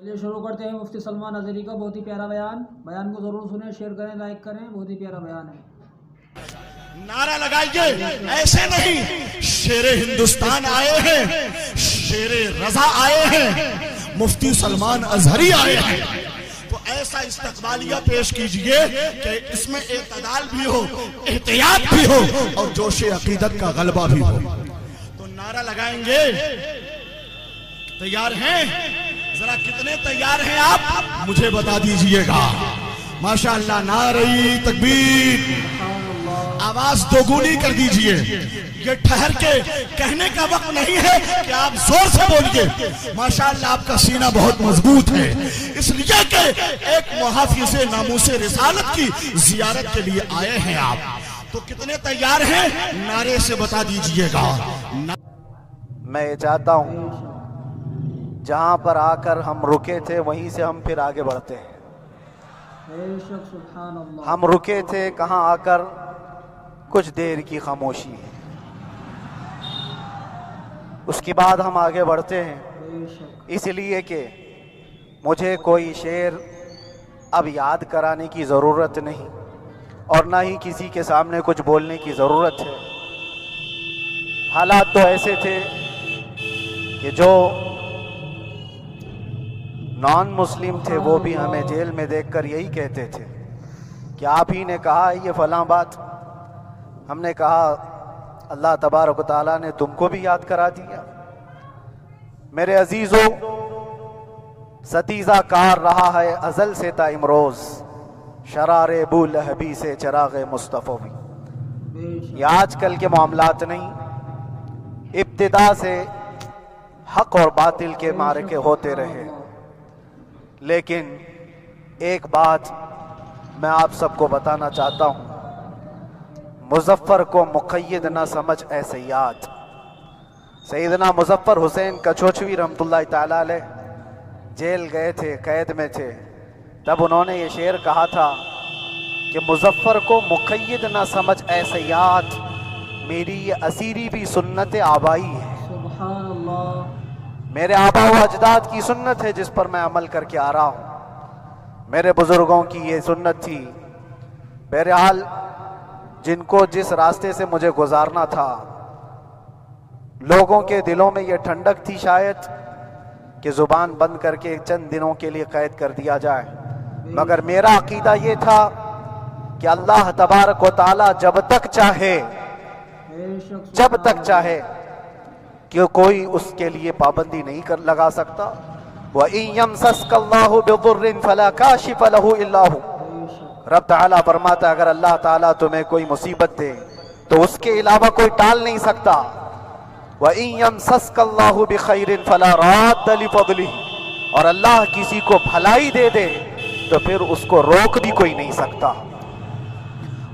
चलिए शुरू करते हैं मुफ्ती सलमान अज़हरी का बहुत ही प्यारा बयान को ज़रूर सुनें, शेयर करें, लाइक करें, बहुत ही प्यारा बयान है। नारा लगाइए, ऐसे नहीं, शेरे हिंदुस्तान आए हैं, शेरे रजा आए हैं, मुफ्ती सलमान अज़हरी आए हैं, तो ऐसा इस्तकबालिया पेश कीजिए कि इसमें एतदाल भी हो, एहतियात भी हो और जोशे अकीदत का गलबा भी हो। तो नारा लगाएंगे, तैयार हैं? जरा कितने तैयार हैं आप मुझे बता दीजिएगा। माशाअल्लाह, नारे तकबीर, आवाज दोगुनी कर दीजिए। ये ठहर के कहने का वक्त नहीं है कि आप जोर से बोलिए। माशाअल्लाह, आपका सीना बहुत मजबूत है, इसलिए कि एक मुहाफिज़ नामूसे रिसालत की जियारत के लिए आए हैं आप। तो कितने तैयार हैं नारे से बता दीजिएगा। मैं ये चाहता हूँ जहाँ पर आकर हम रुके थे वहीं से हम फिर आगे बढ़ते हैं। हम रुके थे कहाँ आकर, कुछ देर की खामोशी है, उसके बाद हम आगे बढ़ते हैं। इसलिए कि मुझे कोई शेर अब याद कराने की ज़रूरत नहीं और ना ही किसी के सामने कुछ बोलने की ज़रूरत है। हालात तो ऐसे थे कि जो नॉन मुस्लिम थे वो भी हमें जेल में देखकर यही कहते थे कि आप ही ने कहा ये फलां बात। हमने कहा अल्लाह तबारक व तआला ने तुमको भी याद करा दिया। मेरे अजीजों, सतीजा कार रहा है अजल से ता इमरोज, शरारे बू लहबी से चरागे मुस्तफ़वी। ये आजकल के मामलात नहीं, इब्तिदा से हक और बातिल के मारके होते रहे। लेकिन एक बात मैं आप सबको बताना चाहता हूँ, मुजफ्फर को मुक़य्यद न समझ ऐ सय्याद। सैयदना मुजफ्फर हुसैन कछोचवी रहमतुल्लाहि तआला अलैह जेल गए थे, कैद में थे, तब उन्होंने ये शेर कहा था कि मुजफ्फर को मुक़य्यद न समझ ऐ सय्याद, मेरी ये असीरी भी सुन्नत आबाई है। सुभान अल्लाह। मेरे आबा व अजदाद की सुन्नत है जिस पर मैं अमल करके आ रहा हूँ। मेरे बुजुर्गों की ये सुन्नत थी। बहरहाल जिनको जिस रास्ते से मुझे गुजारना था, लोगों के दिलों में ये ठंडक थी शायद कि ज़ुबान बंद करके चंद दिनों के लिए कैद कर दिया जाए, मगर मेरा अकीदा ये था कि अल्लाह तबारक व तआला जब तक चाहे कि कोई उसके लिए पाबंदी नहीं कर लगा सकता। व इन यमसस्कल्लाहु बिदुर्रिन फला काशिफ लहु इल्ला हु। रब ताला फरमाता है, अगर अल्लाह ताला तुम्हें कोई मुसीबत दे तो उसके अलावा कोई टाल नहीं सकता। व इन यमसस्कल्लाहु बिखैरिन फला राद्द लिफज़लिही। और अल्लाह किसी को भलाई दे दे तो फिर उसको रोक भी कोई नहीं सकता।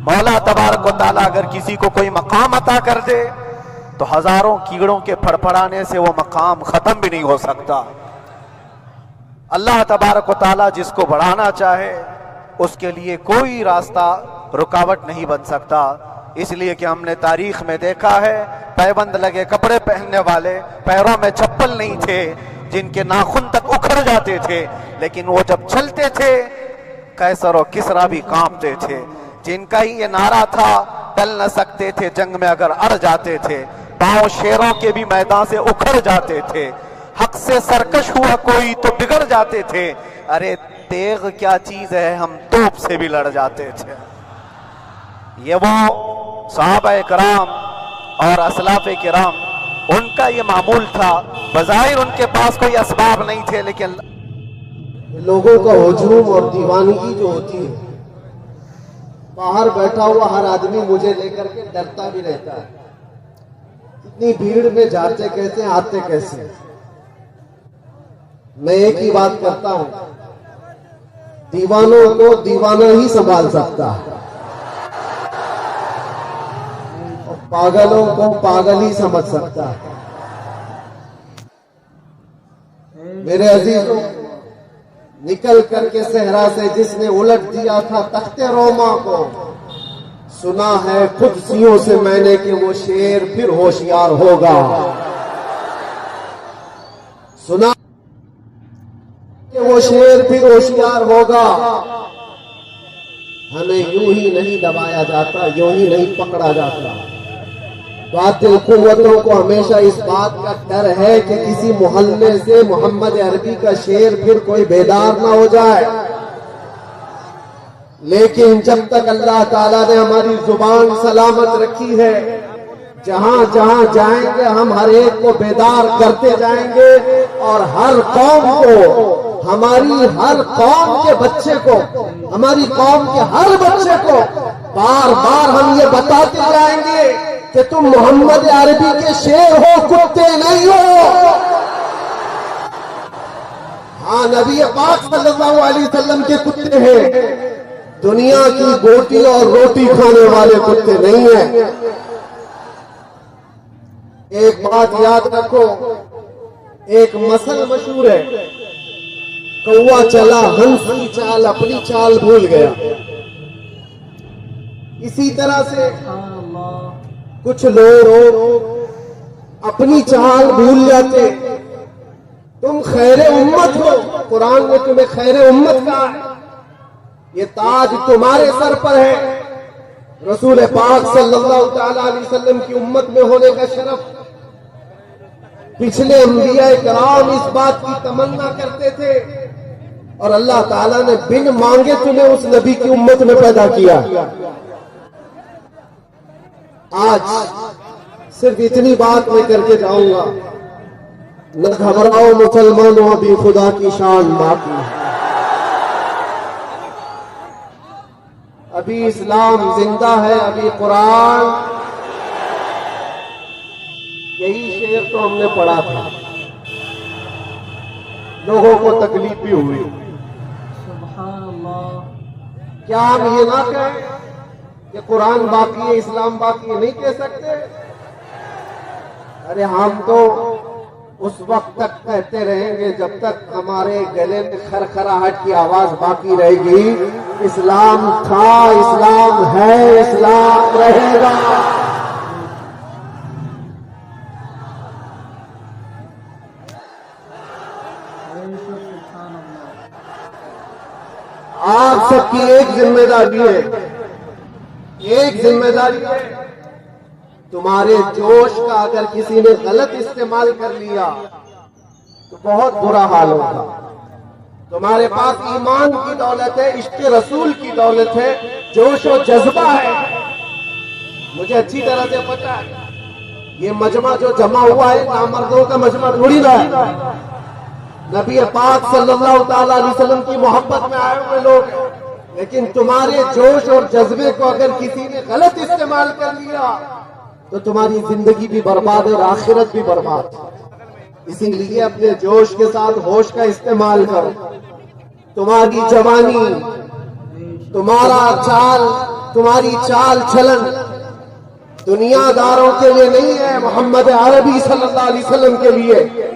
मौला तबारक व तआला अगर किसी को कोई मकाम अता कर दे तो हजारों कीड़ों के फड़फड़ाने से वो मकाम खत्म भी नहीं हो सकता। अल्लाह तबारक व तआला जिसको बढ़ाना चाहे उसके लिए कोई रास्ता रुकावट नहीं बन सकता। इसलिए कि हमने तारीख में देखा है, पैबंद लगे कपड़े पहनने वाले, पैरों में चप्पल नहीं थे, जिनके नाखून तक उखड़ जाते थे, लेकिन वो जब चलते थे कैसर और किसरा भी कांपते थे। जिनका ही ये नारा था, टल न सकते थे जंग में अगर अड़ जाते थे, पांव शेरों के भी मैदान से उखड़ जाते थे, हक से सरकश हुआ कोई तो बिगड़ जाते थे। अरे तेग क्या चीज है, हम तोप से भी लड़ जाते थे। ये वो सहाबा किराम और असलाफ किराम, उनका ये मामूल था। बज़ाहिर उनके पास कोई असबाब नहीं थे, लेकिन लोगों का हुजूम और दीवानगी जो होती है, बाहर बैठा हुआ हर आदमी मुझे लेकर के डरता भी रहता है। इतनी भीड़ में जाते कैसे, आते कैसे। मैं एक ही बात करता हूं, दीवानों को दीवाना ही संभाल सकता है और पागलों को पागल ही समझ सकता है। मेरे अजीजों, निकल करके सहरा से जिसने उलट दिया था तख्ते रोमा को, सुना है कुदसियों से मैंने कि वो शेर फिर होशियार होगा। सुना کہ وہ شیر پھر ہوشیار ہوگا. ہمیں یوں ہی نہیں دبایا جاتا, یوں ہی نہیں پکڑا جاتا. باطل قوتوں کو ہمیشہ اس بات کا ڈر ہے کہ کسی محلے سے محمد عربی کا شعر پھر کوئی بیدار نہ ہو جائے. لیکن جب تک اللہ تعالیٰ نے ہماری زبان سلامت رکھی ہے, جہاں جہاں جائیں گے ہم ہر ایک کو بیدار کرتے جائیں گے, اور ہر قوم کو, ہماری ہر قوم کے بچے کو, ہماری قوم کے ہر بچے کو بار بار ہم یہ بتاتے جائیں گے کہ تم محمد عربی کے شیر ہو, کتے نہیں ہو. ہاں, نبی پاک صلی اللہ علیہ وسلم کے کتے ہیں, دنیا کی بوٹی اور روٹی کھانے والے کتے نہیں ہیں. ایک بات یاد رکھو, ایک مثل مشہور ہے, کوا چلا ہنس کی چال, اپنی چال بھول گیا. اسی طرح سے کچھ لوگ اپنی چال بھول جاتے. تم خیر امت ہو, قرآن نے تمہیں خیر امت کہا ہے, یہ تاج تمہارے سر پر ہے. رسول پاک صلی اللہ تعالی علیہ وسلم کی امت میں ہونے کا شرف, پچھلے انبیاء کرام اس بات کی تمنا کرتے تھے, اور اللہ تعالیٰ نے بن مانگے تمہیں اس نبی کی امت میں پیدا کیا. آج صرف اتنی بات میں کر کے جاؤں گا, نہ گھبراؤ مسلمانوں, ابھی خدا کی شان باقی ہے. ابھی اسلام زندہ ہے, ابھی قرآن. یہی شعر تو ہم نے پڑھا تھا, لوگوں کو تکلیف بھی ہوئی. سبحان اللہ. کیا ہم یہ نہ کہیں کہ قرآن باقی ہے, اسلام باقی ہے؟ نہیں کہہ سکتے. ارے ہم تو اس وقت تک کہتے رہیں گے جب تک ہمارے گلے میں خرخراہٹ کی آواز باقی رہے گی. اسلام تھا, اسلام ہے, اسلام رہے گا. آپ سب کی ایک ذمہ داری ہے, ایک ذمہ داری ہے, تمہارے جوش کا اگر کسی نے غلط استعمال کر لیا تو بہت برا حال ہوگا. تمہارے پاس ایمان کی دولت ہے, عشق رسول کی دولت ہے, جوش و جذبہ ہے. مجھے اچھی طرح سے پتا ہے یہ مجمع جو جمع ہوا ہے نامردوں کا مجمع تھوڑی نہ ہے. نبی پاک صلی اللہ تعالی علیہ وسلم کی محبت میں آئے ہوئے لوگ ہیں, لیکن تمہارے جوش اور جذبے کو اگر کسی نے غلط استعمال کر لیا تو تمہاری زندگی بھی برباد ہے اور آخرت بھی برباد. اسی لیے اپنے جوش کے ساتھ ہوش کا استعمال کرو. تمہاری جوانی, تمہارا چال, تمہاری چال چلن دنیا داروں کے لیے نہیں ہے, محمد عربی صلی اللہ علیہ وسلم کے لیے.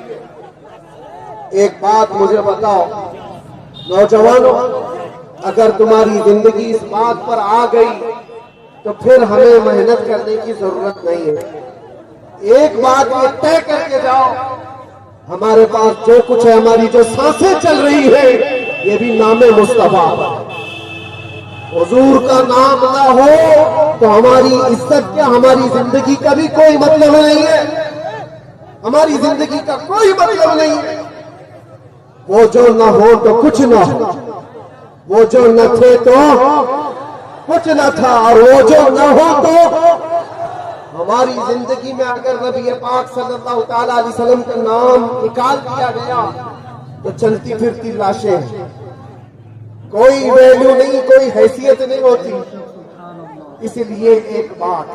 ایک بات مجھے بتاؤ نوجوانوں, اگر تمہاری زندگی اس بات پر آ گئی تو پھر ہمیں محنت کرنے کی ضرورت نہیں ہے. ایک بات یہ طے کر کے جاؤ, ہمارے پاس جو کچھ ہے, ہماری جو سانسیں چل رہی ہے, یہ بھی نام مصطفیٰ. حضور کا نام نہ ہو تو ہماری عزت کیا, ہماری زندگی کا بھی کوئی مطلب نہیں ہے. ہماری زندگی کا کوئی مطلب نہیں ہے. وہ جو نہ ہو تو کچھ نہ ہو, وہ جو نہ تھے تو کچھ نہ تھا, اور وہ جو نہ ہو تو ہماری زندگی میں اگر نبی پاک صلی اللہ تعالی علیہ وسلم کا نام نکال دیا گیا تو چلتی پھرتی لاشیں, کوئی ویلیو نہیں, کوئی حیثیت نہیں ہوتی. اسی لیے ایک بات,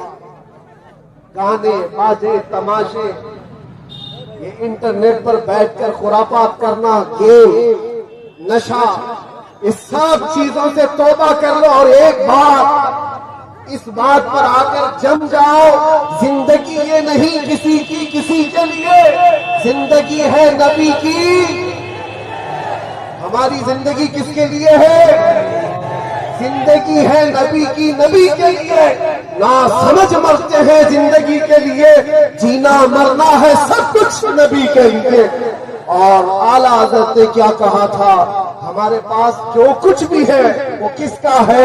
گانے باجے تماشے, یہ انٹرنیٹ پر بیٹھ کر خرافات کرنا, گیم, نشہ, اس سب چیزوں سے توبہ کر لو. اور ایک بات اس بات پر آ کر جم جاؤ, زندگی یہ نہیں کسی کی کسی کے لیے, زندگی ہے نبی کی. ہماری زندگی کس کے لیے ہے؟ زندگی ہے نبی کی, نبی کے لیے. نا سمجھ مرتے ہیں زندگی کے لیے, جینا مرنا ہے سب کچھ نبی کے لیے. اور आला हजरत ने क्या कहा था, हमारे पास जो कुछ भी है वो किसका है,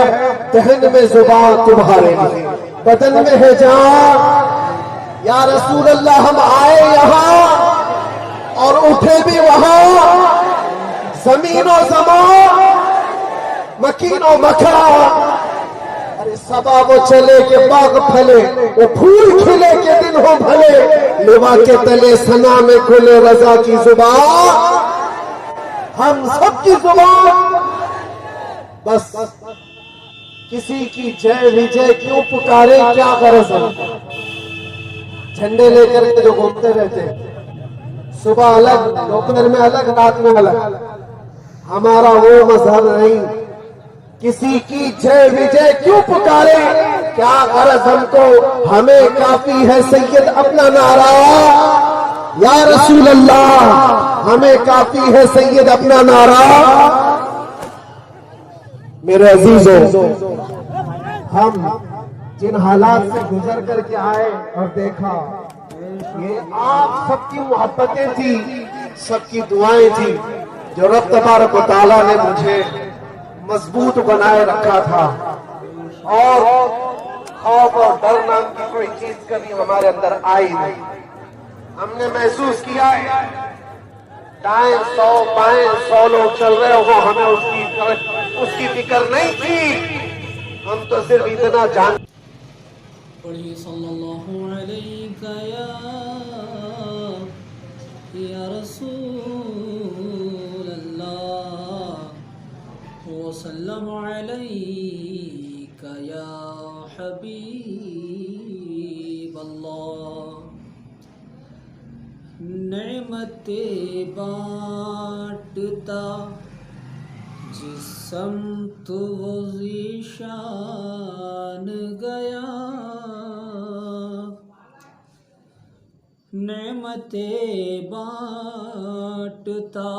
दहन में जुबान तुम्हारे लिए, बदन में है जान। या रसूल अल्लाह, हम आए यहाँ और उठे भी वहाँ, जमीन और जमान, मकीन और मकान। अरे सबा वो चले के बाग फले, वो फूल खिले के दिन हो भले, लिवा के तले सना में खुले रजा की जुबान। हम सबकी जुबान बस किसी की जय विजय क्यों पुकारे, क्या गरज है। झंडे लेकर के जो घूमते रहते, सुबह अलग, दोपहर में अलग, रात में अलग, हमारा वो मजहब नहीं। किसी की जय विजय क्यों पुकारे, क्या गरज हमको, हमें काफी है सैयद अपना नारा। या रसूल अल्लाह, हमें काफी है सैयद अपना नारा। मेरे अजीजों, हम जिन हालात से गुजर करके आए और देखा, ये आप सबकी मोहब्बतें थी, सबकी दुआएं थी, जो रब तबारक व तआला ने मुझे मजबूत बनाए रखा था। और खौफ और डर नाम की कोई चीज कभी हमारे अंदर आई नहीं। हमने महसूस किया है दाएं 100 बाएं 100 लोग चल रहे हो, हमें उसकी फिक्र नहीं थी। हम तो सिर्फ इतना जान पढ़िए सल्लल्लाहु अलैका या रसूल अल्लाह वसल्लम अलैका या हबीब अल्लाह। नेमतें बांटता जिस समत वो ज़ीशान गया, नेमतें बांटता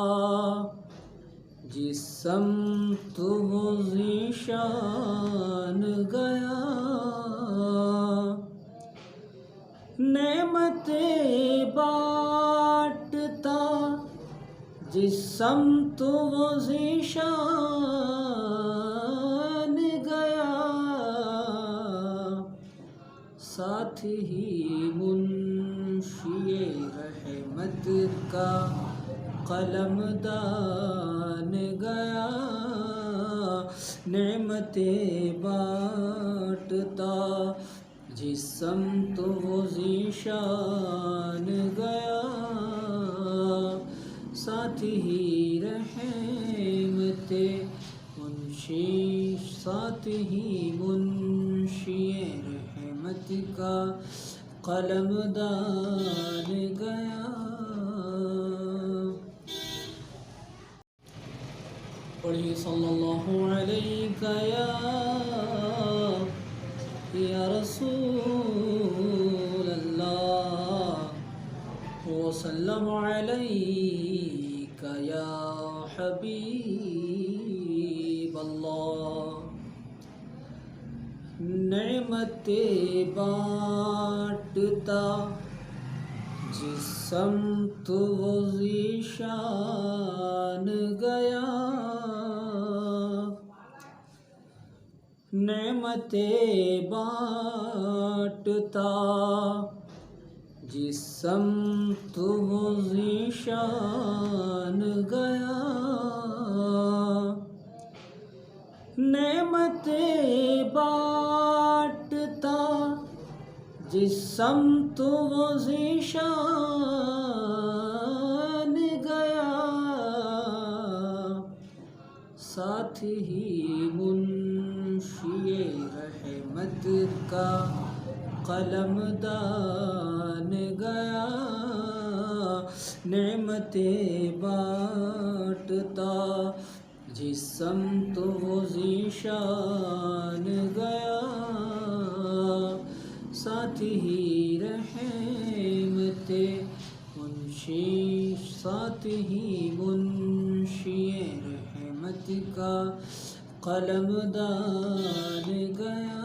जिस समत वो ज़ीशान गया, नेमतें बांटता जिस समत वो ज़ीशान गया, साथ ही मुंशिए रहमत का कलमदान गया। नेमतें बांटता जिस समत वो ज़ीशान गया, साथ ही रहमते मुंशी, साथ ही मुंशिए रहमत का कलमदान गया। पढ़िए सल्लल्लाहु अलैका या रसूल अल्लाह वसल्लम अलैका या हबीब अल्लाह। नेमतें बांटता जिस समत वो ज़ीशान गया, नेमतें बांटता जिस समत वो ज़ीशान गया, नेमतें बांटता जिस समत वो ज़ीशान गया, साथ ही मुंशिए रहमत का कलमदान गया। नेमतें बांटता जिस समत वो ज़ीशान गया, साथ ही रहमते मुंशी, साथ ही मुंशिए रहमत का कलमदान गया।